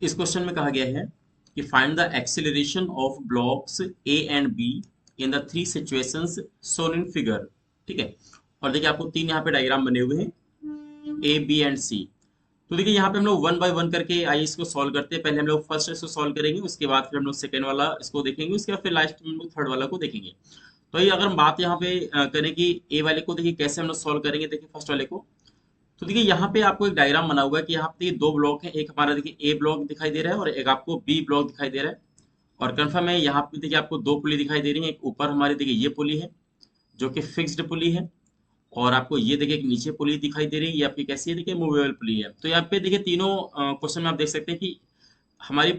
इस क्वेश्चन में कहा गया है कि find the acceleration of blocks A and be in the three situations shown in figure. ठीक है। और देखिए आपको तीन यहाँ पे डायग्राम बने हुए हैं, ए बी एंड सी। तो देखिए यहाँ पे हम लोग वन बाय वन करके आइए इसको सॉल्व करते हैं। पहले हम लोग फर्स्ट इसको सॉल्व करेंगे, उसके बाद फिर हम लोग सेकंड वाला इसको देखेंगे, उसके बाद फिर लास्ट में हम लोग थर्ड वाला को देखेंगे। तो ये अगर हम बात यहाँ पे करें कि ए वाले को देखिए कैसे हम लोग सॉल्व करेंगे, देखिए फर्स्ट वाले को। तो देखिए यहाँ पे आपको एक डायग्राम बना हुआ है कि यहाँ पे दो ब्लॉक है, एक हमारा देखिए ए ब्लॉक दिखाई दे रहा है और एक आपको बी ब्लॉक दिखाई दे रहा है। और कंफर्म है यहाँ पे देखिए आपको दो पुली दिखाई दे रही है। एक ऊपर हमारी देखिए ये पुली है जो कि फिक्स्ड पुली है, और आपको ये देखिए एक नीचे पुली दिखाई दे रही है, ये आपकी कैसी है देखिए मूवेबल पुली है। तो यहाँ पे देखिए तीनों क्वेश्चन में आप देख सकते हैं कि हमारी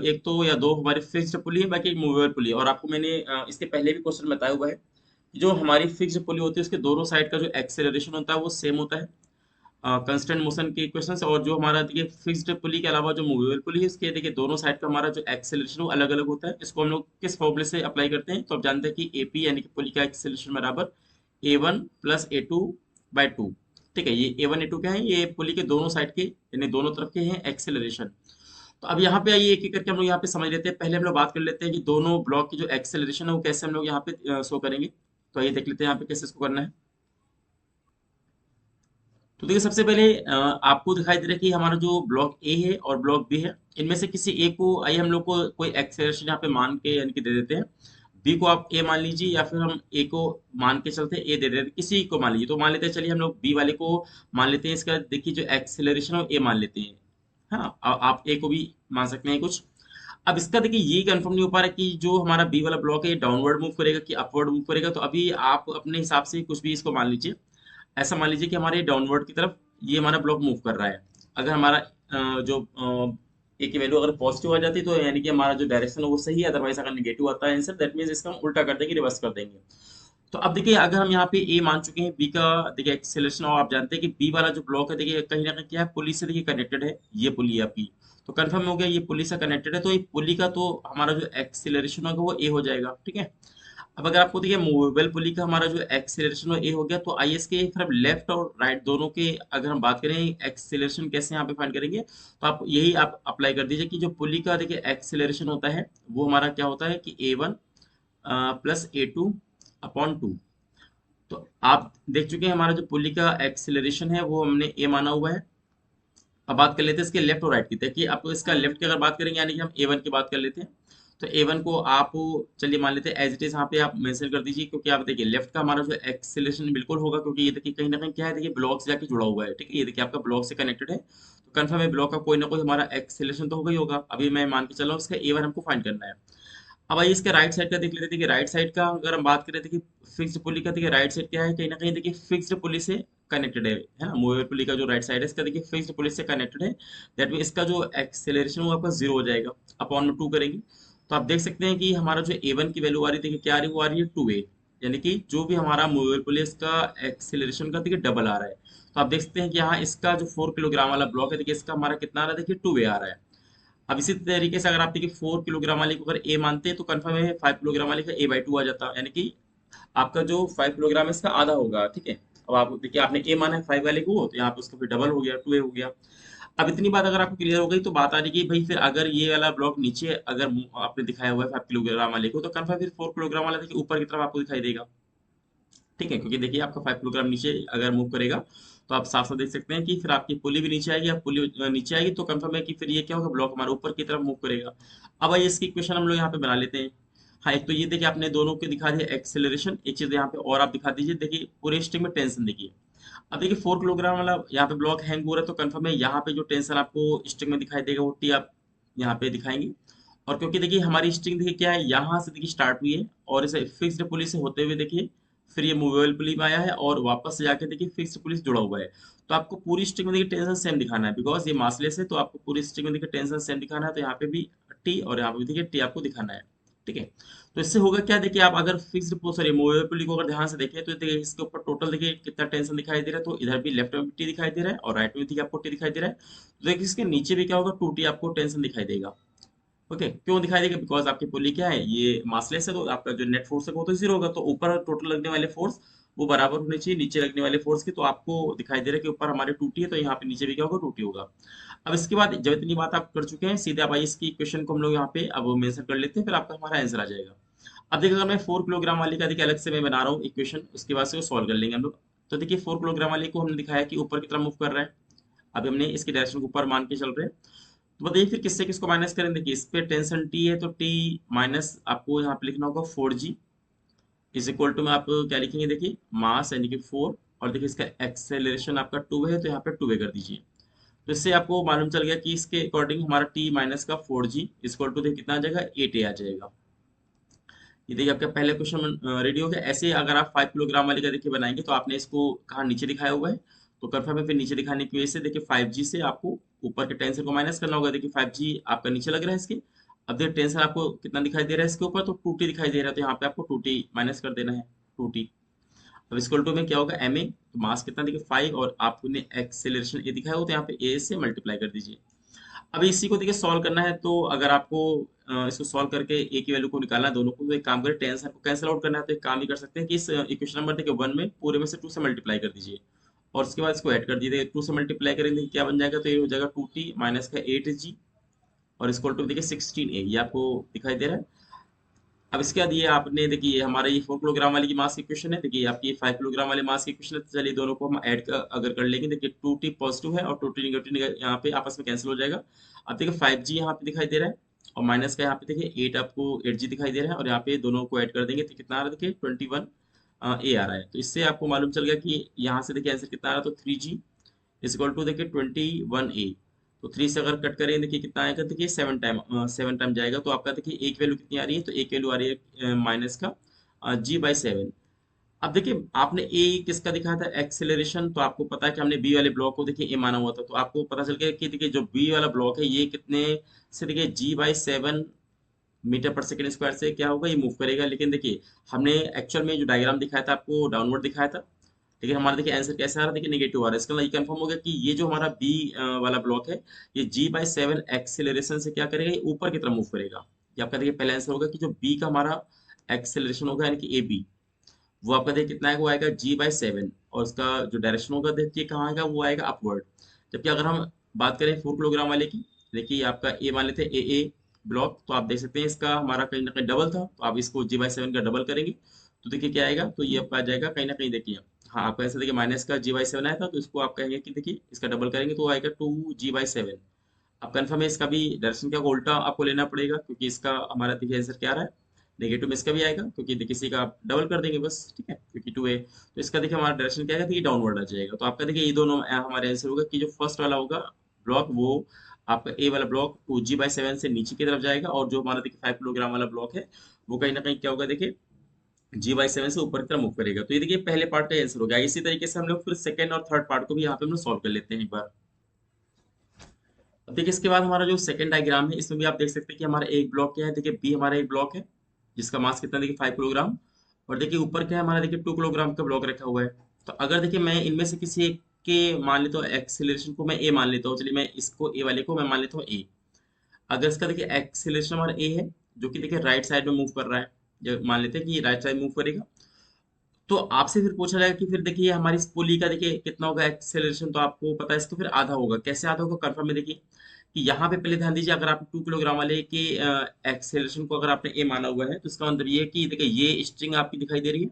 एक तो या दो हमारी फिक्स्ड पुली है, बाकी एक मूवेबल पुली है। और आपको मैंने इसके पहले भी क्वेश्चन बताया हुआ है कि जो हमारी फिक्स्ड पुली होती है उसके दोनों साइड का जो एक्सेलरेशन होता है वो सेम होता है कांस्टेंट मोशन के इक्वेशंस। और जो हमारा देखिए फिक्स्ड पुली के अलावा जो मूवेबल पुली है उसके देखिए दोनों साइड का हमारा जो एक्सेलरेशन वो अलग अलग होता है। इसको हम लोग किस फॉर्मूले से अप्लाई करते हैं, तो आप जानते हैं कि एपी यानी कि पुली का एक्सेलरेशन बराबर A one plus A two by two. ठीक है, ये ए वन ए टू क्या है, ये पुली के दोनों साइड के यानी दोनों तरफ के हैं एक्सेलरेशन। तो अब यहाँ पे आइए एक एक करके हम लोग यहाँ पे समझ लेते हैं। पहले हम लोग बात कर लेते हैं कि दोनों ब्लॉक की जो एक्सेलरेशन है वो कैसे हम लोग यहाँ पे शो करेंगे। तो आइए देख लेते हैं यहाँ पे कैसे इसको करना है। तो देखिए सबसे पहले आपको दिखाई दे रहा है कि हमारा जो ब्लॉक ए है और ब्लॉक बी है, इनमें से किसी एक को आइए हम लोग को कोई एक्सेलरेशन यहाँ पे मान के यानी कि दे देते हैं। बी को आप ए मान लीजिए, या फिर हम ए को मान के चलते हैं ए दे देते हैं, किसी को मान लीजिए। तो मान लेते हैं, चलिए हम लोग बी वाले को मान लेते हैं। इसका देखिए जो एक्सेलरेशन है वो ए मान लेते हैं। हाँ, आप ए को भी मान सकते हैं कुछ। अब इसका देखिए ये कंफर्म नहीं हो पा रहा कि जो हमारा बी वाला ब्लॉक है ये डाउनवर्ड मूव करेगा कि अपवर्ड मूव करेगा। तो अभी आप अपने हिसाब से कुछ भी इसको मान लीजिए। ऐसा मान लीजिए कि हमारे डाउनवर्ड की तरफ ये हमारा ब्लॉक मूव कर रहा है। अगर हमारा जो ए की वैल्यू अगर पॉजिटिव आ जाती है तो यानी कि हमारा जो डायरेक्शन है वो सही है। अदरवाइज अगर नेगेटिव आता है आंसर, दैट मीन्स इसका हम उल्टा कर देंगे, रिवर्स कर देंगे। तो अब देखिए अगर हम यहाँ पे ए मान चुके हैं, बी का देखिए एक्सेलरेशन, और आप जानते हैं कि बी वाला जो ब्लॉक है देखिए कहीं ना कहीं क्या है, पुली से देखिए कनेक्टेड है। ये पुली है आपकी, तो कंफर्म हो गया ये पुली से कनेक्टेड है। तो ये पुली का तो हमारा जो एक्सेलरेशन होगा वो ए हो जाएगा। ठीक है। अब अगर आपको देखिए मूवेबल पुली का हमारा जो एक्सेलरेशन ए हो गया, तो आई एस के फिर लेफ्ट और राइट दोनों के अगर हम बात करें एक्सेलरेशन कैसे यहाँ पे फाइंड करेंगे, तो आप यही आप अप्लाई कर दीजिए कि जो पुली का देखिए एक्सेलरेशन होता है वो हमारा क्या होता है कि ए one plus A two upon two. तो आप देख चुके हैं हमारा जो पुली का एक्सेलरेशन है वो हमने ए माना हुआ है। अब बात कर लेते हैं इसके लेफ्ट और राइट की। देखिए आपको इसका लेफ्ट की अगर बात करेंगे यानी कि हम ए वन की बात कर लेते हैं। तो ए वन को आप चलिए मान लेते हैं एज इट इज, यहाँ पे आप मेंशन कर दीजिए, क्योंकि आप देखिए लेफ्ट का हमारा जो एक्सेलरेशन बिल्कुल होगा, क्योंकि ये देखिए कहीं ना कहीं क्या है, देखिए ब्लॉक से जाके जुड़ा हुआ है। ठीक है, ये देखिए आपका ब्लॉक से कनेक्टेड है, तो कंफर्म है ब्लॉक का कोई ना कोई हमारा एक्सेलरेशन तो होगा ही होगा। अभी मैं मान के चल रहा हूँ इसका ए वन हमको फाइंड करना है। अब आइए इसके राइट साइड का देख लेते हैं। देखिए राइट साइड का अगर हम बात करें, देखिए फिक्स्ड पुली का देखिए राइट साइड क्या है, कहीं ना कहीं देखिए फिक्स्ड पुली से कनेक्टेड है ना। मूवेबल पुली का जो राइट साइड है इसका देखिए फिक्स्ड पुली से कनेक्टेड है। दैट मीन इसका जो एक्सेलरेशन वो आपका जीरो हो जाएगा, अपॉन में टू करेंगे। तो आप देख सकते हैं कि हमारा जो ए वन की वैल्यू आ रही है देखिए क्या आ रही है, वो आ रही है टू ए। यानी कि जो भी हमारा मूवेबल पुली है इसका एक्सेलरेशन का देखिए डबल आ रहा है। तो आप देख सकते हैं कि यहाँ इसका जो 4 किलोग्राम वाला ब्लॉक है देखिए इसका हमारा कितना आ रहा है, देखिए टू ए आ रहा है। अब इसी तरीके से अगर आप देखिए 4 किलोग्राम वाले को अगर ए मानते हैं तो कंफर्म है 5 किलोग्राम वाले का ए बाई टू आ जाता, यानी कि आपका जो 5 किलोग्राम है इसका आधा होगा। ठीक है। अब आप देखिए आपने ए माना है 5 वाले को, तो यहाँ पे उसका फिर डबल हो गया, टू ए हो गया। अब इतनी बात अगर आपको क्लियर हो गई तो बात आ रही कि भाई फिर अगर ये वाला ब्लॉक नीचे अगर आपने दिखाया हुआ है 5 किलोग्राम वाले को, तो कंफर्म फिर 4 किलोग्राम वाला देखिए ऊपर की तरफ आपको दिखाई देगा। ठीक है, क्योंकि देखिए आपका 5 किलोग्राम नीचे अगर मूव करेगा तो आप साफ साफ देख सकते हैं कि फिर आपकी पुली भी नीचे आएगी। अब पुली नीचे आएगी तो कंफर्म है कि फिर ये क्या होगा, ब्लॉक हमारे ऊपर की तरफ मूव करेगा। अब आइए इसकी इक्वेशन हम लोग यहाँ पे बना लेते हैं। हाँ, एक तो ये देखिए आपने दोनों के दिखा दिया एक्सेलरेशन। एक चीज यहाँ पे और आप दिखा दीजिए, देखिए पूरे स्ट्रिंग में टेंशन देखिए। अब देखिए 4 किलोग्राम वाला यहाँ पे ब्लॉक हैंग हो रहा है, तो कंफर्म है यहाँ पे जो टेंशन आपको स्ट्रिंग में दिखाई देगा वो टी आप यहाँ पे दिखाएंगे। और क्योंकि देखिए हमारी स्ट्रिंग देखिए क्या है, यहाँ से देखिए स्टार्ट हुई है और इसे फिक्स्ड पुली से होते हुए देखिए फिर ये मूवेबल पुली में आया है और वापस से जाके देखिए फिक्स्ड पुली से जुड़ा हुआ है। तो आपको पूरी स्ट्रिंग में देखिए टेंशन सेम दिखाना है, बिकॉज ये मासलेस है, तो आपको पूरी स्ट्रिंग में देखिए टेंशन सेम दिखाना है। तो यहाँ पे भी टी और यहाँ पे भी देखिए टी आपको दिखाना है। ठीक है। तो इससे होगा क्या, देखिए आप अगर फिक्स्ड सॉरी मूवेबल पुली को अगर ध्यान से देखें तो देखिए इसके ऊपर टोटल देखिए कितना टेंशन दिखाई दे रहा है। तो इधर भी लेफ्ट में भी टी दिखाई दे रहा है और राइट में भी देखिए आपको टी दिखाई दे रहा है। तो देखिए इसके नीचे भी क्या होगा, टू टी आपको टेंशन दिखाई देगा। ओके, क्यों दिखाई देगा, बिकॉज आपकी पुली क्या है, ये मासलेस है, तो आपका जो नेट फोर्स है वो तो जीरो होगा। तो ऊपर टोटल लगने वाले फोर्स वो बराबर होनी चाहिए नीचे लगने वाले फोर्स की। तो आपको दिखाई दे रहा है कि ऊपर हमारे 2T है, तो यहाँ पे नीचे भी क्या होगा, 2T होगा। अब इसके बाद जब इतनी बात आप कर चुके हैं, सीधे आप आइए इसकी इक्वेशन को हम लोग यहाँ पे अब मेंशन कर लेते हैं, फिर आपका हमारा आंसर आ जाएगा। अब देखिए, अगर मैं 4 किलोग्राम वाली का देखिए अलग से मैं बना रहा हूँ इक्वेशन, उसके बाद से वो सॉल्व कर लेंगे हम लोग। तो देखिए 4 किलोग्राम वाले को हमने दिखाया कि ऊपर की तरफ मूव कर रहा है। अब हमने इसकी डायरेक्शन को ऊपर मान के चल रहे हैं। तो बताइए फिर किससे किसको माइनस करें। देखिए इस पे टेंशन टी है, तो टी माइनस आपको यहाँ पे लिखना होगा 4G इज इक्वल टू में आप क्या लिखेंगे, देखिए मास यानी कि 4, और देखिए इसका एक्सेलरेशन आपका 2 है, तो यहाँ पे 2 कर दीजिए। तो इससे आपको मालूम चल गया कि इसके अकॉर्डिंग हमारा टी माइनस का 4G इक्वल टू देखिए कितना आ जाएगा, 8A आ जाएगा। ये देखिए आपका पहले क्वेश्चन रेडी हो गया। ऐसे ही अगर आप 5 किलोग्राम वाले का देखिए बनाएंगे, तो आपने इसको कहाँ नीचे दिखाया हुआ है, तो कंफर्म है, फिर नीचे दिखाने की वजह से देखिए 5G से आपको ऊपर के टेंशन को माइनस करना होगा। देखिए 5G आपका नीचे लग रहा है इसके। अब देखिए टेंशन आपको कितना दिखाई दे रहा है इसके ऊपर, तो 2T दिखाई दे रहा है, तो यहाँ पे आपको 2T माइनस कर देना है, 2T। अब इक्वल टू में क्या होगा, एम ए, तो मास कितना देखिए 5, और आपने एक्सेलरेशन ए दिखाया हो, तो यहाँ पे ए से मल्टीप्लाई कर दीजिए। अब इसी को देखिए सॉल्व करना है, तो अगर आपको इसको सॉल्व करके ए की वैल्यू को निकालना है दोनों को, तो एक काम करें, टेंशन को कैंसिल आउट करना है, तो एक काम ही कर सकते हैं कि इस इक्वेशन नंबर देखिए 1 में पूरे में से 2 से मल्टीप्लाई कर दीजिए, और उसके बाद इसको ऐड कर दीजिए। 2 से मल्टीप्लाई करेंगे क्या बन जाएगा, तो ये हो जाएगा 2T माइनस का 8G, और इसको टू देखिए 16A, ये आपको दिखाई दे रहा है। अब इसके बाद ये आपने देखिए ये हमारा ये 4 किलोग्राम वाली की मास की क्वेश्चन है, देखिए आपकी 5 किलोग्राम वाले मास की क्वेश्चन है। तो चलिए दोनों को हम ऐड कर, अगर कर लेंगे, देखिए 2T पॉजिटिव है और 2T निगेटिव यहाँ पे आपस में कैंसिल हो जाएगा। अब देखिए 5G यहाँ पे दिखाई दे रहा है, और माइनस का यहाँ पे देखिए 8, आपको 8G दिखाई दे रहा है, और यहाँ पे दोनों को ऐड कर देंगे तो कितना आ रहा है, देखिए 21 A आ रहा है। तो इससे आपको मालूम चल गया कि यहाँ से देखिए आंसर कितना आ रहा है, तो 3G इज इक्वल टू देखिए 21A। तो 3 से अगर कट करें, देखिए कितना आएगा, देखिए 7 टाइम जाएगा, तो आपका देखिए एक वैल्यू कितनी आ रही है, तो एक वैल्यू आ रही है माइनस का G/7। अब देखिए आपने ए किसका दिखाया था, एक्सेलरेशन, तो आपको पता है कि हमने बी वाले ब्लॉक को देखिए ए माना हुआ था, तो आपको पता चल गया कि देखिए जो बी वाला ब्लॉक है ये कितने से देखिए G/7 मीटर पर सेकंड स्क्वायर से क्या होगा, ये मूव करेगा। लेकिन देखिए हमने एक्चुअल में जो डायग्राम दिखाया था आपको डाउनवर्ड दिखाया था, लेकिन हमारा देखिए आंसर कैसा आ रहा है, देखिए नेगेटिव आ रहा है। इसका मतलब ये कंफर्म हो गया कि ये जो हमारा बी वाला ब्लॉक है, ये G/7 एक्सेलरेशन से क्या करेगा, ये ऊपर की तरफ मूव करेगा। ये आपका देखिए पहला आंसर होगा कि जो बी का हमारा एक्सेलरेशन होगा, यानी कि ए बी, वो आपका देखिए कितना आएगा, वो आएगा G/7, और उसका जो डायरेक्शन होगा देखिए कहाँ आएगा, वो आएगा अपवर्ड। जबकि अगर हम बात करें 4 किलोग्राम वाले की, देखिए आपका ए मान लेते हैं ए ब्लॉक, तो आप देख सकते हैं इसका हमारा कहीं ना कहीं डबल था, तो आप इसको G/7 का डबल करेंगे, तो देखिए क्या आएगा, तो ये आपका आ जाएगा कहीं ना कहीं, देखिए हाँ आपका ऐसा देखिए माइनस का G/7 आया था, तो इसको आप कहेंगे कि देखिए इसका डबल करेंगे तो वो आएगा 2G/7। अब कन्फर्म है, इसका भी दर्शन क्या होगा, उल्टा आपको लेना पड़ेगा, क्योंकि इसका हमारा देखिए आंसर क्या आ रहा है, नेगेटिव में इसका भी आएगा, क्योंकि देखिए किसी का आप डबल कर देंगे बस, ठीक है, क्योंकि 2A, तो इसका देखिए हमारा डायरेक्शन क्या आएगा, देखिए डाउनवर्ड आ जाएगा। तो आपका देखिए ये दोनों हमारे आंसर होगा कि जो फर्स्ट वाला होगा ब्लॉक, वो आपका ए वाला ब्लॉक 2G/7 से नीचे की तरफ जाएगा, और जो हमारा देखिए 5 किलोग्राम वाला ब्लॉक है, वो कहीं ना कहीं क्या होगा, देखिए G/7 से ऊपर की तरफ मूव करेगा। तो ये देखिए पहले पार्ट का आंसर हो गया। इसी तरीके से हम लोग फिर सेकंड और थर्ड पार्ट को भी यहाँ पे हम लोग सॉल्व कर लेते हैं एक बार। अब देखिए इसके बाद हमारा जो सेकंड डायग्राम है, इसमें भी आप देख सकते हैं कि हमारा एक ब्लॉक क्या है, देखिए बी हमारा एक ब्लॉक है, जिसका मास कितना देखिए 5 किलोग्राम, और देखिए ऊपर क्या है हमारा, देखिए 2 किलोग्राम का ब्लॉक रखा हुआ है। तो अगर देखिए मैं इनमें से किसी एक के मान लेता हूँ एक्सेलरेशन को, मैं ए मान लेता हूँ, चलिए मैं इसको ए वाले को मैं मान लेता हूँ ए। अगर इसका देखिए एक्सेलरेशन हमारा ए है, जो कि देखिए राइट साइड में मूव कर रहा है, जो मान लेते हैं कि राइट साइड मूव करेगा, तो आपसे फिर पूछा जाएगा कि फिर देखिए हमारी इस पुली का देखिए कितना होगा एक्सेलरेशन, तो आपको पता है इसका फिर आधा होगा। कैसे आधा होगा, कंफर्म में देखिए कि यहाँ पे पहले ध्यान दीजिए, अगर आप 2 किलोग्राम वाले के एक्सेलरेशन को अगर आपने ए माना हुआ है, तो इसका मतलब ये है कि देखिए ये स्ट्रिंग आपकी दिखाई दे रही है,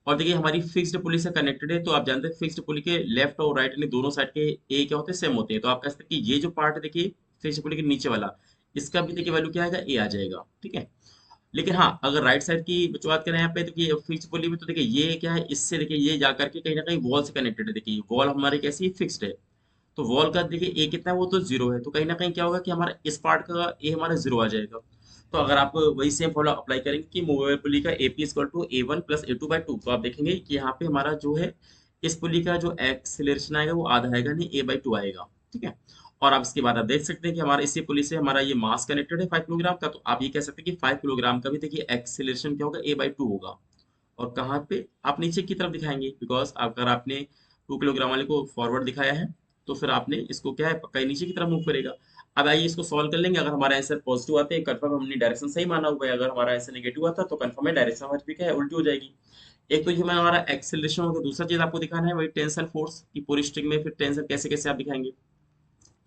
और देखिए हमारी फिक्स्ड पुली से कनेक्टेड है। तो आप जानते हैं फिक्स्ड पुली के लेफ्ट और राइट यानी दोनों साइड के ए क्या होते हैं, सेम होते हैं। तो आप कह सकते हैं कि ये जो पार्ट है देखिए फिक्स्ड पुली के नीचे वाला, इसका भी देखिए वैल्यू क्या आएगा, ए आ जाएगा, ठीक है। लेकिन हाँ अगर राइट साइड की बात करें यहाँ पे, तो ये फिक्स पुली में, तो देखिए ये क्या है, इससे देखिए ये जा करके कहीं ना कहीं वॉल से कनेक्टेड है। देखिए वॉल हमारी कैसी है, फिक्स्ड है, तो वॉल का देखिए ए कितना है, वो तो 0 है, तो कहीं ना कहीं क्या होगा कि हमारा इस पार्ट का ए हमारा 0 आ जाएगा। तो अगर आप वही सेम फॉर्मूला अप्लाई करेंगे कि मूवेबल पुली का A P equal to A1 plus A2/2, तो आप देखेंगे कि यहाँ पे हमारा जो है इस पुली का जो एक्सेलरेशन आएगा वो आधा आएगा, नहीं A/2 आएगा, ठीक है। और आप इसके बाद आप देख सकते हैं कि हमारा इसी पुली से हमारा ये मास कनेक्टेड है 5 किलोग्राम का, तो आप ये कह सकते हैं कि 5 किलोग्राम का भी देखिए एक्सेलरेशन क्या होगा, A/2 होगा। और कहाँ पे आप नीचे की तरफ दिखाएंगे, बिकॉज अगर आपने 2 किलोग्राम वाले को फॉरवर्ड दिखाया है, तो फिर आपने इसको क्या है पक्का ही नीचे की तरफ मूव करेगा। अब आइए इसको सॉल्व कर लेंगे। अगर हमारा आंसर पॉजिटिव आता है, कंफर्म हमने डायरेक्शन सही माना हुआ है। अगर हमारा आंसर नेगेटिव आता है, तो कंफर्म है डायरेक्शन हमारी क्या है, उल्टी हो जाएगी। एक तो ये मैं हमारा एक्सेलरेशन होगा, दूसरा चीज आपको दिखाना है वही टेंशन फोर्स की पूरी स्ट्रिंग में फिर टेंशन कैसे कैसे आप दिखाएंगे।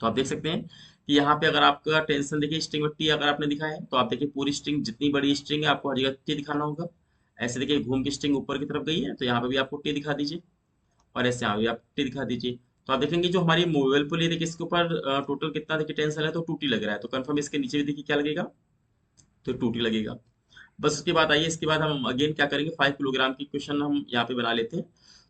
तो आप देख सकते हैं कि यहाँ पे अगर आपका टेंशन देखिए स्ट्रिंग में टी अगर आपने दिखाया है तो आप देखिए पूरी स्ट्रिंग जितनी बड़ी स्ट्रिंग है आपको हर जगह टी दिखाना होगा। ऐसे देखिए घूम की स्ट्रिंग ऊपर की तरफ गई है तो यहाँ पे भी आपको टी दिखा दीजिए, और ऐसे यहाँ भी आप टी दिखा दीजिए। तो आप देखेंगे जो हमारी मूवेबल पुली है देखिए इसके ऊपर टोटल कितना देखिए टेंशन है तो टू टी लग रहा है, तो कंफर्म इसके नीचे भी देखिए क्या लगेगा, तो टू टी लगेगा। बस उसके बाद आइए, इसके बाद हम अगेन क्या करेंगे 5 किलोग्राम की क्वेश्चन हम यहाँ पे बना लेते हैं।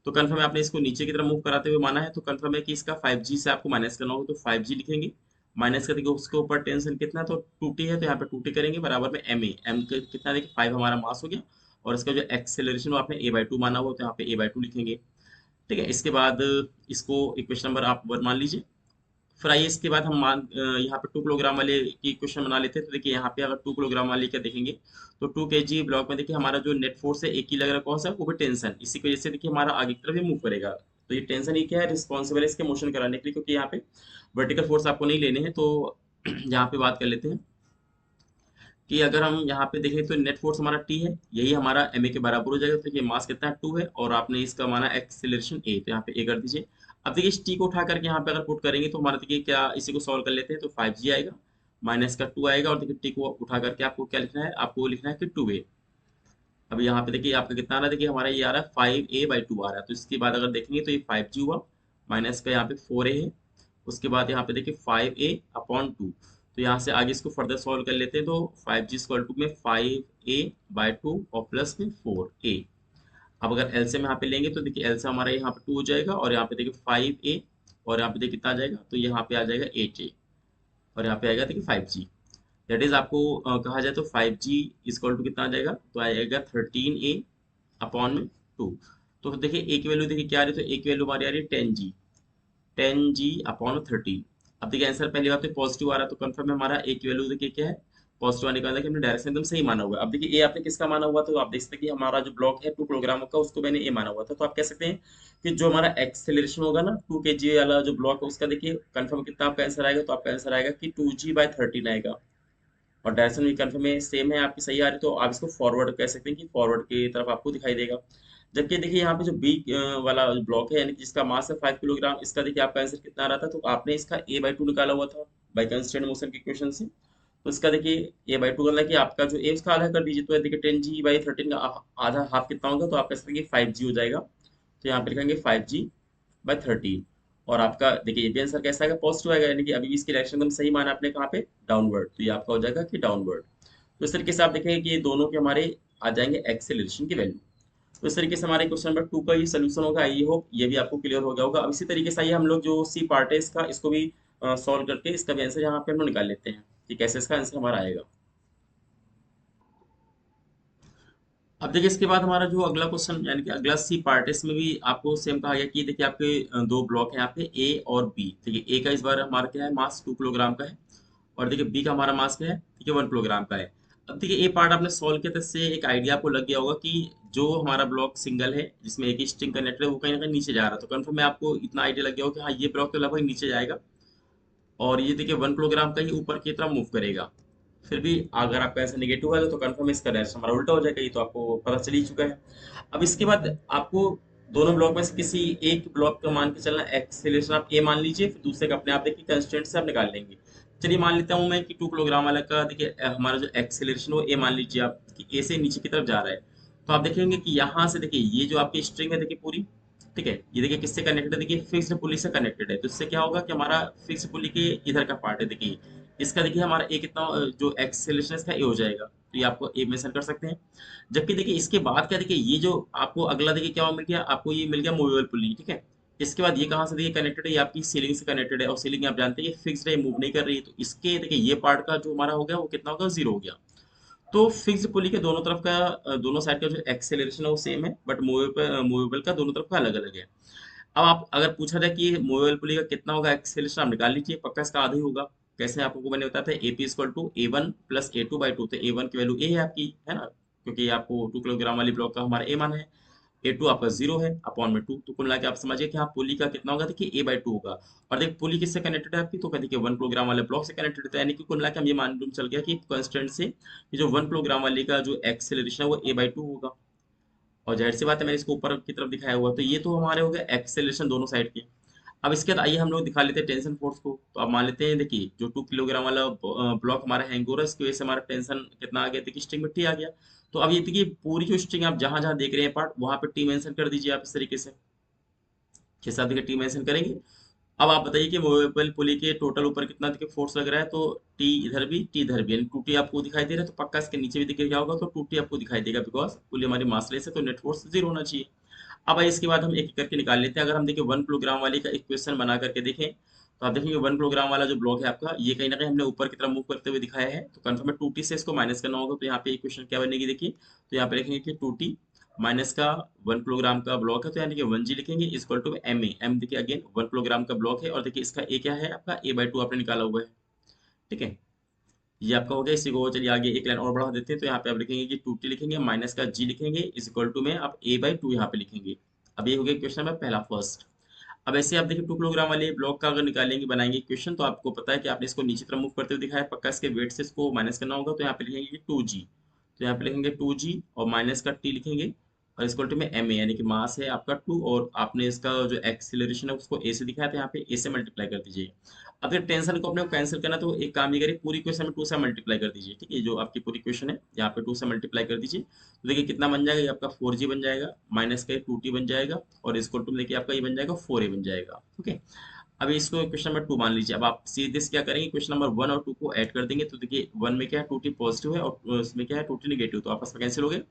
तो कंफर्म है आपने इसको नीचे की तरफ मूव कराते हुए माना है, तो कंफर्म है कि इसका 5G से आपको माइनस करना होगा, तो 5G लिखेंगे। माइनस करके उसके ऊपर टेंशन कितना है, तो 2T है तो यहाँ पे 2T करेंगे, बराबर में एम कितना देखिए 5 हमारा मास हो गया। और इसका जो एक्सेलरेशन वो आपने a/2 माना हुआ तो यहाँ पे a/2 लिखेंगे। ठीक है, इसके बाद इसको इक्वेशन नंबर आप 1 मान लीजिए। फिर आइए इसके बाद हम यहाँ पे 2 किलोग्राम वाले की क्वेश्चन बना लेते हैं। तो देखिए यहाँ पे अगर 2 किलोग्राम वाले का देखेंगे तो 2 kg ब्लॉक में देखिए हमारा जो नेट फोर्स है एक ही लग रहा है, कौन सा, वो भी टेंशन। इसी की वजह से देखिए हमारा आगे की तरफ ही मूव करेगा। तो ये टेंशन ही क्या है, रिस्पॉन्सिबल है इसके मोशन कराने के लिए, क्योंकि यहाँ पे वर्टिकल फोर्स आपको नहीं लेने हैं। तो यहाँ पे बात कर लेते हैं कि अगर हम यहाँ पे देखें तो नेट फोर्स हमारा टी है, यही हमारा एम ए के बराबर हो जाएगा। तो ये मास कितना है 2 है, और आपने इसका माना एक्सेलरेशन ए, तो यहाँ पे ए कर दीजिए। अब देखिए इस टी को उठा करके यहाँ पे अगर पुट करेंगे तो हमारा देखिए क्या, इसी को सॉल्व कर लेते हैं तो 5G आएगा, माइनस का 2 आएगा, और देखिए टी को उठा करके आपको क्या लिखना है, आपको लिखना है कि 2A। अब यहाँ पे देखिए आपका कितना आ रहा है, देखिए हमारा ये आ रहा है 5A/2 आ रहा है। तो इसके बाद अगर देखेंगे तो ये 5G हुआ, माइनस का यहाँ पे 4A है। उसके बाद यहाँ पे देखिए 5A/2। तो यहाँ से आगे इसको फर्दर सॉल्व कर लेते हैं, तो 5G इक्वल टू में 5A/2 और प्लस में 4A। अब अगर एलसीएम यहाँ पे लेंगे तो देखिए एलसीएम हमारा यहाँ पे 2 हो जाएगा, और यहाँ पे देखिए 5A, और यहाँ पे देखिए कितना आ जाएगा, तो यहाँ पे आ जाएगा 8A, और यहाँ पे आएगा देखिए 5G। दैट इज आपको कहा जाए तो 5G इक्वल टू कितना आ जाएगा, तो आएगा 13A/2। तो देखिए ए की वैल्यू देखिए क्या आ रही है, तो ए की वैल्यू हमारी आ रही है 10G, 10G/13। अब देखिए आंसर पहली बात तो पॉजिटिव आ रहा है, तो कंफर्म है हमारा ए की वैल्यू देखिए क्या है, पॉजिटिव आने का मतलब कि हमने डायरेक्शन एकदम सही माना हुआ है। अब देखिए ए आपने किसका माना हुआ, तो आप देख सकते हैं कि हमारा जो ब्लॉक है 2 किलोग्राम का उसको मैंने ए माना हुआ था। तो आप कह सकते हैं कि जो हमारा एक्सेलरेशन होगा ना 2 kg वाला जो ब्लॉक है उसका देखिए कंफर्म कितना आपका आंसर आएगा, तो आपका आंसर आएगा कि 2G/13 आएगा। और डायरेक्शन भी कंफर्म है सेम है आपकी सही आ रही है, तो आप इसको फॉरवर्ड कह सकते हैं कि फॉरवर्ड की तरफ आपको दिखाई देगा। जबकि देखिए यहाँ पे जो बी वाला ब्लॉक है यानी कि जिसका मास है 5 किलोग्राम, इसका देखिए आपका आंसर कितना आ रहा था, तो आपने इसका a/2 निकाला हुआ था बाई कंस्टेंट मोशन के इक्वेशन से। तो इसका देखिए a/2 करना कि आपका जो ए उसका आधा कर दीजिए, तो देखिए 10G/13 का आधा हाफ कितना होगा, तो आप कह सकते हैं कि 5G हो जाएगा। तो यहाँ पे लिखेंगे 5G/13। और आपका देखिए ये भी आंसर कैसा आएगा, पॉजिटिव आएगा, यानी कि अभी भी इसकी डायरेक्शन एकदम सही माना आपने कहाँ पे, डाउनवर्ड। तो ये आपका हो जाएगा कि डाउनवर्ड। तो इस तरीके से आप देखेंगे कि ये दोनों के हमारे आ जाएंगे एक्सेलरेशन की वैल्यू। तो इस तरीके से हमारे क्वेश्चन नंबर 2 का ये सोल्यूशन होगा। आई होप ये भी आपको क्लियर हो गया होगा। अब इसी तरीके से आइए हम लोग जो सी पार्ट है इसका, इसको भी सॉल्व करके इसका भी आंसर यहाँ पे हम लोग निकाल लेते हैं कि कैसे इसका आंसर हमारा आएगा। अब देखिए इसके बाद हमारा जो अगला क्वेश्चन यानी कि अगला सी पार्ट है, इसमें भी आपको सेम कहा गया कि देखिए आपके दो ब्लॉक हैं यहाँ पे ए और बी। देखिए ए का इस बार हमारा क्या है, मास 2 किलोग्राम का है, और देखिए बी का हमारा मास क्या है, देखिए 1 किलोग्राम का है। अब देखिए ए पार्ट आपने सॉल्व किया तो इससे एक आइडिया आपको लग गया होगा कि जो हमारा ब्लॉक सिंगल है जिसमें एक ही स्ट्रिंग कनेक्टेड है वो कहीं ना कहीं नीचे जा रहा है। तो कंफर्म है आपको इतना आइडिया लग गया होगा कि हाँ ये ब्लॉक तो लगभग नीचे जाएगा, और ये देखिए 1 किलोग्राम का ही ऊपर की तरफ मूव करेगा। फिर भी अगर आपका ऐसा नेगेटिव है तो कंफर्म इसका डायरेक्शन हमारा उल्टा हो जाएगा, ये तो आपको पता चल ही चुका है। अब इसके बाद आपको दोनों ब्लॉक में से किसी एक ब्लॉक का मान के चलना, एक्सेलरेशन आप ए मान लीजिए, फिर दूसरे का अपने आप देखिए कंस्टेंट से आप निकाल लेंगे। चलिए मान लेता हूँ मैं कि 2 किलोग्राम वाला का देखिए हमारा जो एक्सेलरेशन वो ए मान लीजिए आप कि ए से नीचे की तरफ जा रहा है। तो आप देखेंगे कि यहाँ से देखिए ये जो आपकी स्ट्रिंग है देखिए पूरी, ठीक है, ये देखिए किससे कनेक्टेड है, देखिए फिक्स्ड पुली से कनेक्टेड है। तो इससे क्या होगा कि हमारा फिक्स्ड पुली के इधर का पार्ट है देखिए, इसका देखिए हमारा ए कितना जो एक्सेलरेशन इसका ए हो जाएगा, तो ये आपको ए मेंशन कर सकते हैं। जबकि देखिए इसके बाद क्या, देखिए ये जो आपको अगला देखिए क्या मिल गया, आपको ये मिल गया मूवेबल पुली, ठीक है। इसके बाद ये कहाँ से देखिए कनेक्टेड है, ये आपकी सीलिंग से कनेक्टेड है, और सीलिंग आप जानते हैं ये फिक्स्ड है, मूव नहीं कर रही है। तो इसके देखिए ये पार्ट का जो हमारा हो गया वो कितना होगा, 0 हो गया। तो फिक्स्ड पुली के दोनों तरफ का दोनों साइड का जो एक्सेलरेशन है वो सेम है, बट मूवेबल का दोनों तरफ का अलग अलग है। अब आप अगर पूछा जाए कि मूवेबल पुली का कितना होगा एक्सेलरेशन, आप निकाल लीजिए, पक्का इसका आधा ही होगा। कैसे आपको मैंने बताया था, ए P equal to A1 + A2/2। तो A1 की वैल्यू ए है आपकी, है ना, क्योंकि आपको 2 किलोग्राम वाली ब्लॉक का हमारा ए मान है। A2 आपका 0 है अपॉन में 2। तो कुल मिला के आप समझिए कि हाँ पुली का कितना होगा, देखिए A/2 होगा। और देखिए पुली किससे कनेक्टेड है आपकी, तो देखिए 1 किलोग्राम वाले ब्लॉक से कनेक्टेड है। यानी कि कुल मिला के हम ये मालूम चल गया कि कांस्टेंट से कि जो 1 किलोग्राम वाली का जो एक्सेलरेशन है वो A/2 होगा। और जाहिर सी बात है मैंने इसको ऊपर की तरफ दिखाया हुआ, तो ये तो हमारे हो गए एक्सेलरेशन दोनों साइड के। अब इसके बाद आइए हम लोग दिखा लेते हैं टेंशन फोर्स को। तो अब मान लेते हैं, देखिए जो 2 किलोग्राम वाला ब्लॉक हमारा हैंग हो रहा है, इसकी वजह से हमारा टेंशन कितना आ गया, देखिए स्ट्रिंग में टी आ गया। तो अब ये देखिए पूरी जो स्ट्रिंग आप जहां जहां देख रहे हैं पार्ट, वहां पे टी मेंशन कर दीजिए आप इस तरीके से। जैसे आप देखिए टी मेंशन करेंगे। अब आप बताइए कि मूवेबल पुली के टोटल ऊपर कितना देखिए फोर्स लग रहा है, तो टी इधर भी टी इधर भी, यानी 2T आपको दिखाई दे रहा है, तो पक्का इसके नीचे भी देखिए क्या होगा, तो 2T आपको दिखाई देगा, बिकॉज पुली हमारी मासलेस है, तो नेट फोर्स 0 होना चाहिए। अब आइए इसके बाद हम एक एक करके निकाल लेते हैं। अगर हम देखिए 1 किलोग्राम वाले का इक्वेशन बना करके देखें, तो आप देखेंगे 1 किलोग्राम वाला जो ब्लॉक है आपका, ये कहीं ना कहीं हमने ऊपर की तरफ मूव करते हुए दिखाया है, तो कंफर्म है 2T से इसको माइनस करना होगा। तो यहाँ पे इक्वेशन क्या बनेगी देखिए, तो यहाँ पे लिखेंगे कि 2T माइनस का 1 किलोग्राम का ब्लॉक है, तो यानी कि 1G लिखेंगे is equal to M A. M देखिए अगेन 1 किलोग्राम का ब्लॉक है, और देखिए इसका ए क्या है आपका, A/2 आपने निकाला हुआ है। ठीक है, ये आपका हो गया। इसी को चलिए आगे एक लाइन और बढ़ा देते हैं, तो यहाँ पे आप लिखेंगे कि 2T लिखेंगे माइनस का G लिखेंगे इज इक्वल टू में आप A/2 यहाँ पे लिखेंगे। अब ये हो गया क्वेश्चन नंबर पहला फर्स्ट। अब ऐसे आप देखिए 2 किलोग्राम वाले ब्लॉक का अगर निकालेंगे बनाएंगे क्वेश्चन, तो आपको पता है कि आपने इसको नीचे तरफ मूव करते हुए दिखाया है, पक्का इसके वेट से इसको माइनस करना होगा। तो यहाँ पे लिखेंगे कि 2G, तो यहाँ पे लिखेंगे 2G और माइनस का T लिखेंगे, और इसको में ma, यानी कि मास है आपका 2, और आपने इसका जो एक्सीलरेशन है उसको a से दिखाया, तो यहाँ पे a से मल्टीप्लाई कर दीजिए। अब अगर टेंशन को अपने कैंसिल करना, तो एक काम ये करिए, पूरी क्वेश्चन में 2 से मल्टीप्लाई कर दीजिए। ठीक है, जो आपकी पूरी क्वेश्चन है यहाँ पे 2 से मल्टीप्लाई कर दीजिए, तो देखिए कितना बन जाएगा, ये आपका 4G बन जाएगा, माइनस का 2T बन जाएगा, और इसको टू देखिए आपका ये बन जाएगा 4a बन जाएगा। ओके, अब इसको क्वेश्चन नंबर 2 मान लीजिए। अब आप सीधे से क्या करेंगे, क्वेश्चन नंबर 1 और 2 को ऐड कर देंगे, तो देखिए 1 में क्या है 2T पॉजिटिव है, और उसमें क्या है 2T नेगेटिव, तो आपस में कैंसिल हो गए।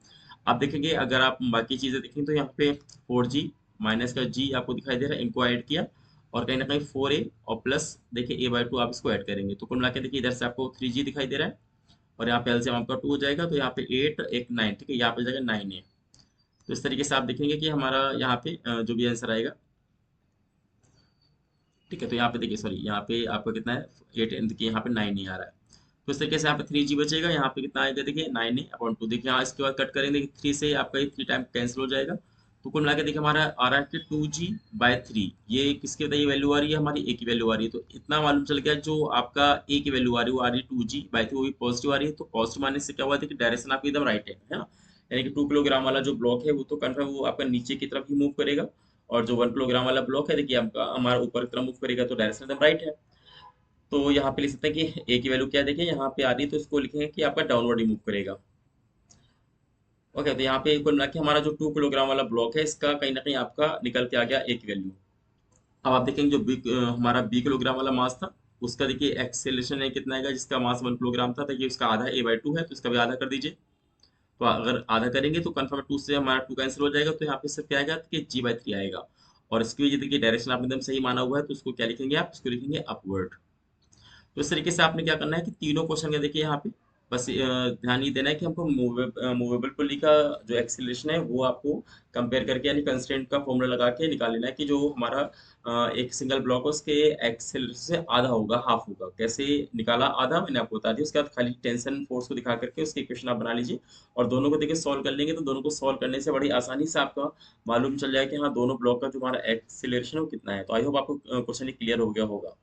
आप देखेंगे अगर आप बाकी चीजें देखें, तो यहाँ पे 4G माइनस का G आपको दिखाई दे रहा है, इनको ऐड किया, और कहीं ना कहीं 4a और प्लस देखिए A/2 आप इसको ऐड करेंगे, तो कुल मिला के देखिए इधर से आपको 3G दिखाई दे रहा है, और यहाँ पे एलसीएम आपका 2 हो जाएगा, तो यहाँ पे 8 एक 9, ठीक है, यहाँ पे जाएगा 9a। तो इस तरीके से आप देखेंगे कि हमारा यहाँ पे जो भी आंसर आएगा। ठीक है, तो यहाँ पे देखिए सॉरी, यहाँ पे आपका कितना है 8, देखिए यहाँ पे 9 ही आ रहा है। तो इस तरीके से यहाँ पे 3G बचेगा, यहाँ पे कितना आएगा देखिए 9a/2। देखिए यहाँ इसके बाद कट करेंगे, देखिए 3 से आपका ये 3 टाइम कैंसिल हो जाएगा, तो कुल मिला के देखिए हमारा आ रहा है कि 2G/3। ये किसकी बताइए वैल्यू आ रही है, हमारी ए की वैल्यू आ रही है। तो इतना मालूम चल गया, जो आपका ए की वैल्यू आ रही है वो आ रही है 2G/3, वो भी पॉजिटिव आ रही है। तो पॉजिटिव आने से क्या हुआ, देखिए डायरेक्शन आपकी एकदम राइट है ना, यानी कि 2 किलोग्राम वाला जो ब्लॉक है वो तो कंफर्म वो आपका नीचे की तरफ ही मूव करेगा, और जो 1 किलोग्राम वाला ब्लॉक है देखिए आपका हमारा ऊपर की तरफ मूव करेगा, तो डायरेक्शन एकदम राइट है। तो यहाँ पे लिख सकते हैं कि ए की वैल्यू क्या है, देखिए यहाँ पे आ रही है, तो इसको लिखेंगे कि आपका डाउनवर्ड ही मूव करेगा। ओके, तो यहाँ पे कुल मिला के हमारा जो 2 किलोग्राम वाला ब्लॉक है, इसका कहीं ना कहीं आपका निकल के आ गया ए की वैल्यू। अब आप देखेंगे जो हमारा B किलोग्राम वाला मास था, उसका देखिए एक्सेलरेशन है कितना आएगा, जिसका मास 1 किलोग्राम था, देखिए उसका आधा A/2 है, तो इसका भी आधा कर दीजिए। तो अगर आधा करेंगे तो कंफर्म 2 से हमारा 2 कैंसिल हो जाएगा, तो यहाँ पे सिर्फ क्या आएगा कि G/3 आएगा। और इसकी वजह देखिए डायरेक्शन आपने एकदम सही माना हुआ है, तो उसको क्या लिखेंगे आप, इसको लिखेंगे अपवर्ड। तो इस तरीके से आपने क्या करना है कि तीनों क्वेश्चन का देखिए यहाँ पे बस ध्यान ये देना है कि हमको मूवेबल पुली का जो एक्सीलरेशन है वो आपको कंपेयर करके, यानी कंस्ट्रेंट का फॉर्मूला लगा के निकाल लेना है कि जो हमारा एक सिंगल ब्लॉक है उसके एक्सेलरेशन से आधा होगा, हाफ होगा। कैसे निकाला आधा, मैंने आपको बता दिया। उसके बाद खाली टेंशन फोर्स को दिखा करके उसके इक्वेशन आप बना लीजिए, और दोनों को देखिए सॉल्व कर लेंगे, तो दोनों को सॉल्व करने से बड़ी आसानी से आपका मालूम चल जाएगा कि हाँ दोनों ब्लॉक का जो हमारा एक्सेलरेशन है वो कितना है। तो आई होप आपको क्वेश्चन क्लियर हो गया होगा।